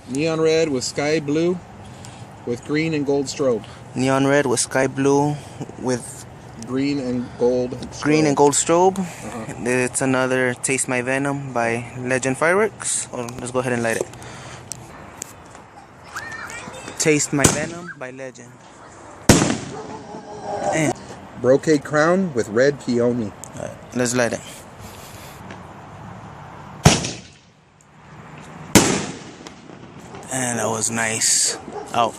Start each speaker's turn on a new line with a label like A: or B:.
A: Neon red with sky blue with green and gold strobe.
B: Neon red with sky blue with
A: Green and gold strobe.
B: green and gold strobe. It's another Taste My Venom by Legend Fireworks. Oh, let's go ahead and light it. Taste My Venom by Legend. And
A: Brocade crown with red peony.
B: alright, let's light it. And that was nice. Out.